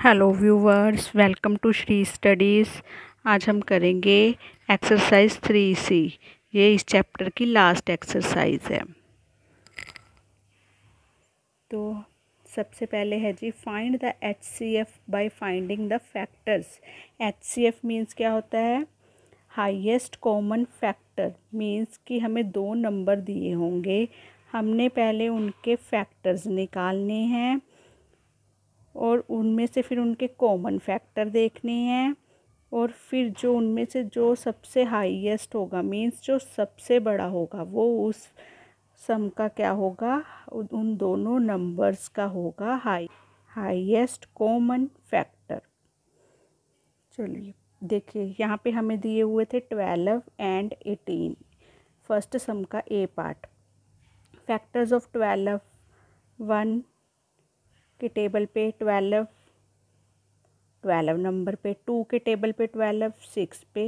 Hello viewers, welcome to Shri studies. आज हम करेंगे एक्सरसाइज 3C। ये इस चैप्टर की लास्ट एक्सरसाइज है। तो सबसे पहले है G, find the HCF by finding the factors. HCF means क्या होता है? Highest common factor. मीन्स कि हमें दो नंबर दिए होंगे, हमने पहले उनके फैक्टर्स निकालने हैं और उनमें से फिर उनके कॉमन फैक्टर देखने हैं और फिर जो उनमें से जो सबसे हाईएस्ट होगा, मीन्स जो सबसे बड़ा होगा, वो उस सम का क्या होगा? उन दोनों नंबर्स का होगा हाईएस्ट कॉमन फैक्टर। चलिए देखिए, यहाँ पे हमें दिए हुए थे 12 एंड 18। फर्स्ट सम का ए पार्ट। फैक्टर्स ऑफ 12, 1 के टेबल पे 12 नंबर पे, 2 के टेबल पे 12 6 पे,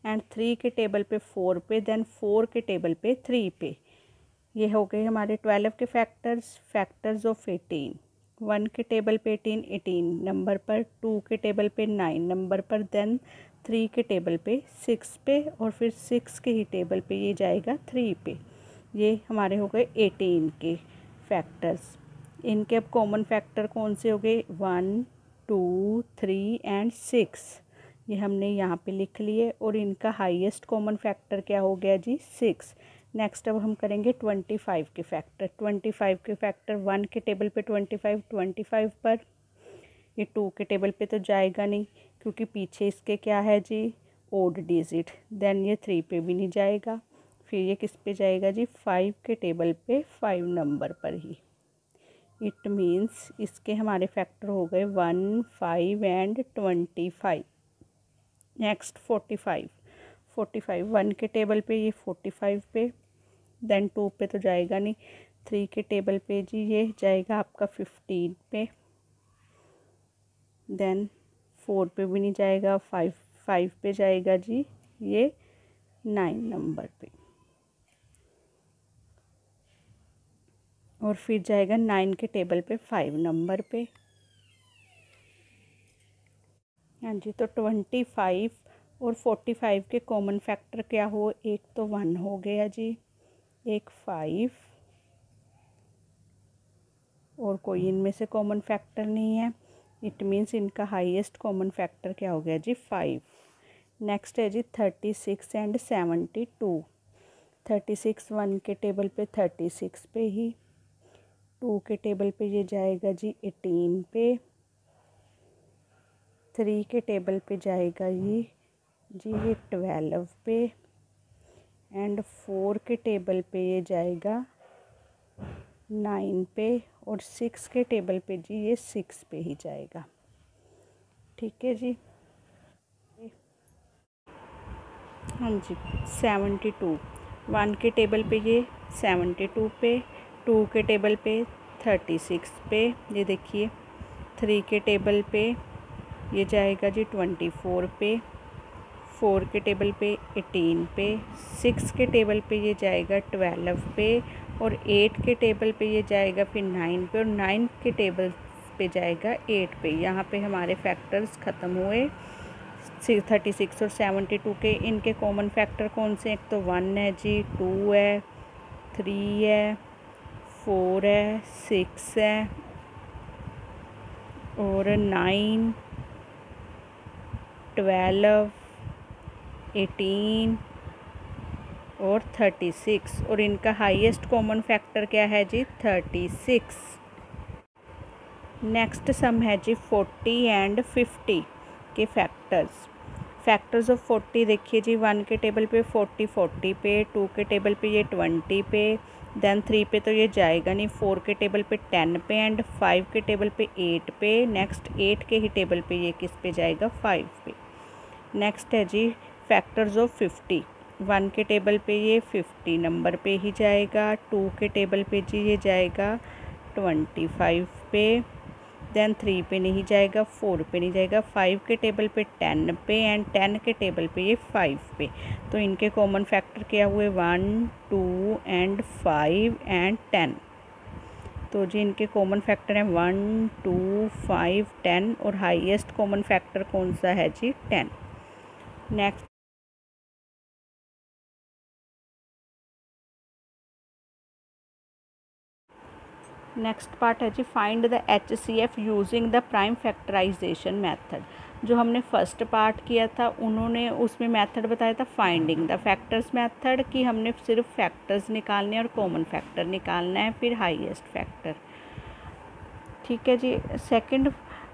एंड 3 के टेबल पे 4 पे, देन 4 के टेबल पे 3 पे। ये हो गए हमारे 12 के फैक्टर्स ऑफ 18। 1 के टेबल पे 18 नंबर पर, 2 के टेबल पे 9 नंबर पर, देन 3 के टेबल पे 6 पे, और फिर 6 के ही टेबल पे ये जाएगा 3 पे। ये हमारे हो गए 18 के फैक्टर्स। इनके अब कॉमन फैक्टर कौन से हो गए? 1 2 3 एंड 6। ये हमने यहाँ पे लिख लिए और इनका हाईएस्ट कॉमन फैक्टर क्या हो गया जी? 6। नेक्स्ट अब हम करेंगे 25 के फैक्टर। 25 के फैक्टर, 1 के टेबल पे 25 पर, ये 2 के टेबल पे तो जाएगा नहीं क्योंकि पीछे इसके क्या है जी? Odd digit. देन ये 3 पे भी नहीं जाएगा। फिर ये किस पे जाएगा जी? 5 के टेबल पे 5 नंबर पर ही। इट मीन्स इसके हमारे फैक्टर हो गए 1 5 एंड 25। नेक्स्ट 45। 1 के टेबल पे ये 45 पे, देन 2 पे तो जाएगा नहीं, 3 के टेबल पे जी ये जाएगा आपका 15 पे, देन 4 पे भी नहीं जाएगा, 5 पे जाएगा जी ये 9 नंबर पे, और फिर जाएगा 9 के टेबल पे 5 नंबर पे। हाँ जी, तो 25 और 45 के कॉमन फैक्टर क्या हो? एक तो 1 हो गया जी, एक 5, और कोई इनमें से कॉमन फैक्टर नहीं है। इट मीन्स इनका हाईएस्ट कॉमन फैक्टर क्या हो गया जी? 5। नेक्स्ट है जी 36 एंड 72। 36 1 के टेबल पे 36 पे ही, 2 के टेबल पे ये जाएगा जी 18 पे, 3 के टेबल पे जाएगा ये 12 पे, एंड 4 के टेबल पे ये जाएगा 9 पे, और 6 के टेबल पे जी ये 6 पे ही जाएगा। ठीक है जी। हाँ जी, 72। 1 के टेबल पे ये 72 पे, 2 के टेबल पे 36 पे, ये देखिए 3 के टेबल पे ये जाएगा जी 24 पे, 4 के टेबल पे 18 पे, 6 के टेबल पे ये जाएगा 12 पे, और 8 के टेबल पे ये जाएगा फिर 9 पे, और 9 के टेबल पे जाएगा 8 पे। यहाँ पे हमारे फैक्टर्स ख़त्म हुए 36 और 72 के। इनके कॉमन फैक्टर कौन से? एक तो 1 है जी, 2 है, 3 है, 4 है, 6 है, और 9 12 18 और 36, और इनका हाईएस्ट कॉमन फैक्टर क्या है जी? 36। नेक्स्ट सम है जी 40 एंड 50 के फैक्टर्स ऑफ 40। देखिए जी, 1 के टेबल पे 40 पे, 2 के टेबल पे ये 20 पे, देन 3 पे तो ये जाएगा नहीं, 4 के टेबल पे 10 पे, एंड 5 के टेबल पे 8 पे। नेक्स्ट 8 के ही टेबल पे ये किस पे जाएगा? 5 पे। नेक्स्ट है जी फैक्टर्स ऑफ 50। 1 के टेबल पे ये 50 नंबर पे ही जाएगा, 2 के टेबल पे जी ये जाएगा 25 पे, देन 3 पे नहीं जाएगा, 4 पे नहीं जाएगा, 5 के टेबल पे 10 पे, एंड 10 के टेबल पे ये 5 पे। तो इनके कॉमन फैक्टर क्या हुए? 1 2 एंड 5 एंड 10। तो जी इनके कॉमन फैक्टर हैं 1, 2, 5, 10 और हाईएस्ट कॉमन फैक्टर कौन सा है जी 10। नेक्स्ट पार्ट है G find the HCF using the prime factorisation method. जो हमने फर्स्ट पार्ट किया था उन्होंने उसमें मेथड बताया था फाइंडिंग द फैक्टर्स मेथड, कि हमने सिर्फ फैक्टर्स निकालने और कॉमन फैक्टर निकालना है, फिर हाईएस्ट फैक्टर। ठीक है जी। सेकंड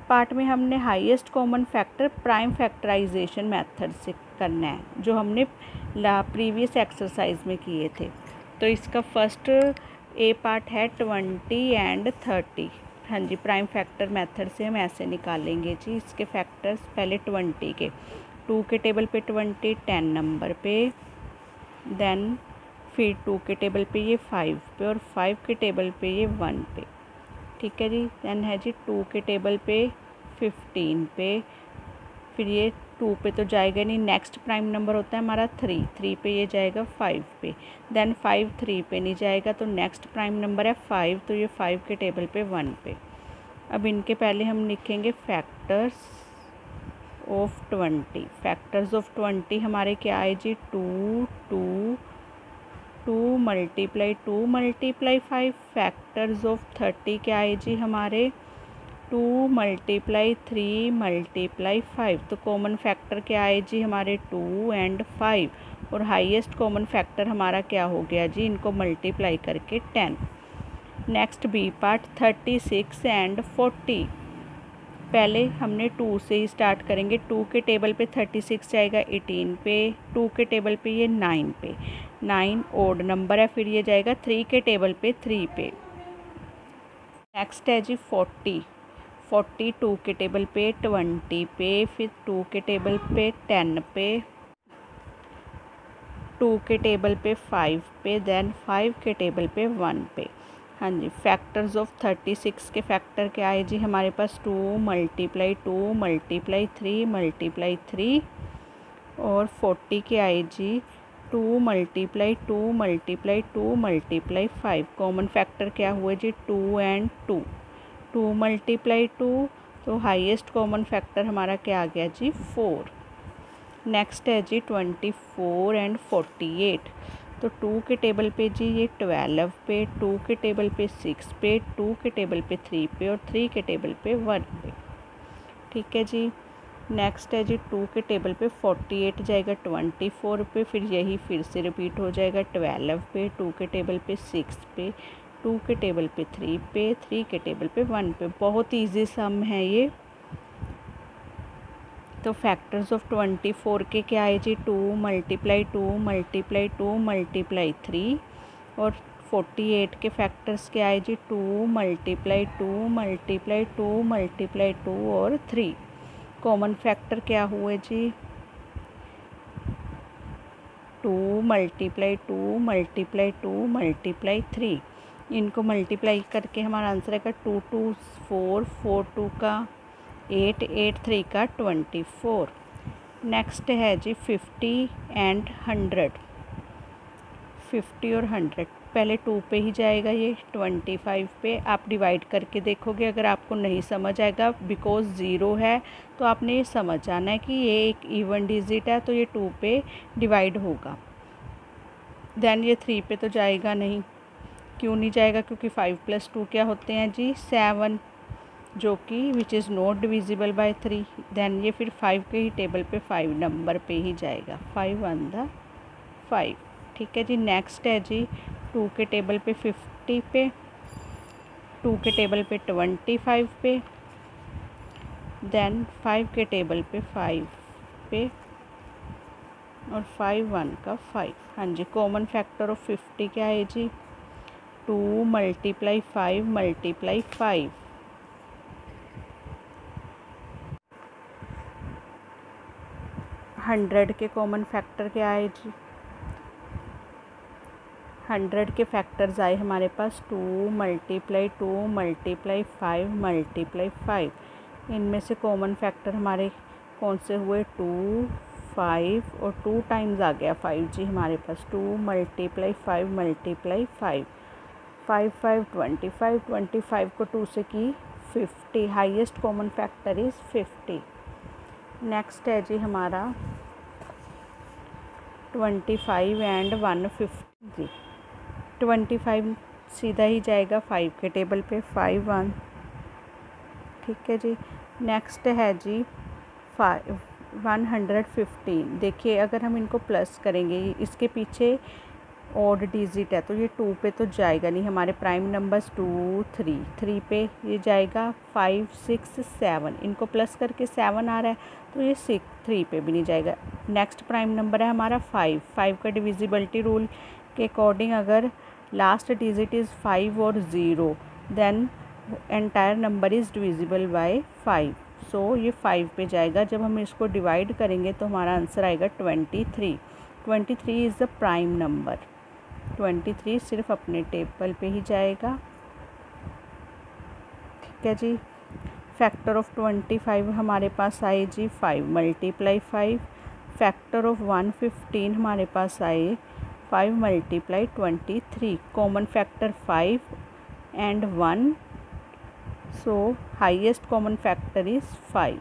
पार्ट में हमने highest common factor prime factorisation method से करना है, जो हमने प्रीवियस एक्सरसाइज में किए थे। तो इसका फर्स्ट ए पार्ट है 20 एंड 30। हाँ जी, प्राइम फैक्टर मेथड से हम ऐसे निकालेंगे जी इसके फैक्टर्स। पहले 20 के 2 के टेबल पे 20 10 नंबर पे, देन फिर 2 के टेबल पे ये 5 पे और 5 के टेबल पे ये 1 पे। ठीक है जी। देन है जी 2 के टेबल पे 15 पे, फिर ये 2 पे तो जाएगा नहीं, नेक्स्ट प्राइम नंबर होता है हमारा 3 पे ये जाएगा 5 पे, देन 5 3 पे नहीं जाएगा, तो नेक्स्ट प्राइम नंबर है 5, तो ये 5 के टेबल पे 1 पे। अब इनके पहले हम लिखेंगे फैक्टर्स ऑफ 20। फैक्टर्स ऑफ 20 हमारे क्या आए जी 2 2 2 मल्टीप्लाई 2 मल्टीप्लाई 5। फैक्टर्स ऑफ 30 क्या आए जी हमारे 2 मल्टीप्लाई 3 मल्टीप्लाई 5। तो कॉमन फैक्टर क्या आए जी हमारे 2 एंड 5, और हाईएस्ट कॉमन फैक्टर हमारा क्या हो गया जी, इनको मल्टीप्लाई करके 10। Next B part 36 and 40। पहले हमने 2 से ही स्टार्ट करेंगे। 2 के टेबल पे 36 जाएगा 18 पे, 2 के टेबल पे ये 9 पे, 9 ओड नंबर है, फिर ये जाएगा 3 के टेबल पे 3 पे। नेक्स्ट है जी 40। 2 के टेबल पे 20 पे, फिर 2 के टेबल पे 10 पे, 2 के टेबल पे 5 पे, देन 5 के टेबल पे 1 पे। हाँ जी। फैक्टर्स ऑफ 36 के फैक्टर क्या है जी हमारे पास 2 मल्टीप्लाई 2 मल्टीप्लाई 3 मल्टीप्लाई 3, और 40 के आए जी 2 multiply 2 multiply 2 multiply 5। Common factor क्या हुए जी 2 एंड 2, 2 मल्टीप्लाई 2, तो हाईएस्ट कॉमन फैक्टर हमारा क्या आ गया जी 4। नेक्स्ट है जी 24 एंड 48। तो 2 के टेबल पे जी ये 12 पे, 2 के टेबल पे 6 पे, 2 के टेबल पे 3 पे और 3 के टेबल पे 1 पे। ठीक है जी। नेक्स्ट है जी 2 के टेबल पे 48 जाएगा 24 पे, फिर यही फिर से रिपीट हो जाएगा 12 पे, 2 के टेबल पे 6 पे, 2 के टेबल पे 3 पे, 3 के टेबल पे 1 पे। बहुत ईजी सम है ये। तो फैक्टर्स ऑफ 24 के क्या है जी 2 मल्टीप्लाई 2 मल्टीप्लाई 2 मल्टीप्लाई 3, और 48 के फैक्टर्स क्या है जी 2 मल्टीप्लाई 2 मल्टीप्लाई 2 मल्टीप्लाई 2 और 3। कॉमन फैक्टर क्या हुए जी 2 मल्टीप्लाई 2 मल्टीप्लाई 2 मल्टीप्लाई 3। इनको मल्टीप्लाई करके हमारा आंसर आएगा 2 2 4, 4 2 का 8, 8 3 का 24। नेक्स्ट है जी 50 एंड 100। 50 और 100 पहले 2 पे ही जाएगा, ये 25 पे। आप डिवाइड करके देखोगे, अगर आपको नहीं समझ आएगा बिकॉज ज़ीरो है, तो आपने ये समझ आना है कि ये एक इवन डिजिट है, तो ये 2 पे डिवाइड होगा। देन ये 3 पे तो जाएगा नहीं। क्यों नहीं जाएगा? क्योंकि 5 + 2 क्या होते हैं जी 7, जो कि which is not divisible by 3। Then ये फिर 5 के ही टेबल पे 5 नंबर पे ही जाएगा, 5 ऑन द 5। ठीक है जी। नेक्स्ट है जी 2 के टेबल पे 50 पे, 2 के टेबल पे 25 पे, देन 5 के टेबल पे 5 पे, और 5 1 का 5। हाँ जी। कॉमन फैक्टर ऑफ 50 क्या है जी 2 मल्टीप्लाई 5 मल्टीप्लाई 5। 100 के कॉमन फैक्टर क्या आए जी 100 के फैक्टर्स आए हमारे पास 2 मल्टीप्लाई 2 मल्टीप्लाई 5 मल्टीप्लाई 5। इनमें से कॉमन फैक्टर हमारे कौन से हुए 2 5, और 2 टाइम्स आ गया 5 जी हमारे पास 2 मल्टीप्लाई 5 मल्टीप्लाई 5। 5 5 25, 25 को 2 से की 50, highest common factor is 50। Next है जी हमारा 25 एंड 150 जी। 25 सीधा ही जाएगा 5 के टेबल पे, 5 1, ठीक है जी। नेक्स्ट है जी 115। देखिए अगर हम इनको प्लस करेंगे, इसके पीछे ऑड डिजिट है तो ये 2 पे तो जाएगा नहीं, हमारे प्राइम नंबर्स 2 3, 3 पे ये जाएगा, 5 6 7, इनको प्लस करके 7 आ रहा है तो ये 3 पे भी नहीं जाएगा। नेक्स्ट प्राइम नंबर है हमारा 5, 5 का डिविजिबिलिटी रूल के अकॉर्डिंग अगर लास्ट डिजिट इज़ 5 और 0 then entire number is divisible by 5, so ये 5 पे जाएगा। जब हम इसको डिवाइड करेंगे तो हमारा आंसर आएगा 23। 23 इज़ द प्राइम नंबर। 23 सिर्फ अपने टेबल पे ही जाएगा, ठीक है जी। फैक्टर ऑफ 25 हमारे पास आए जी 5 मल्टीप्लाई 5। फैक्टर ऑफ 115 हमारे पास आए 5 multiply 23। Common factor 5 and 1, so highest common factor is 5।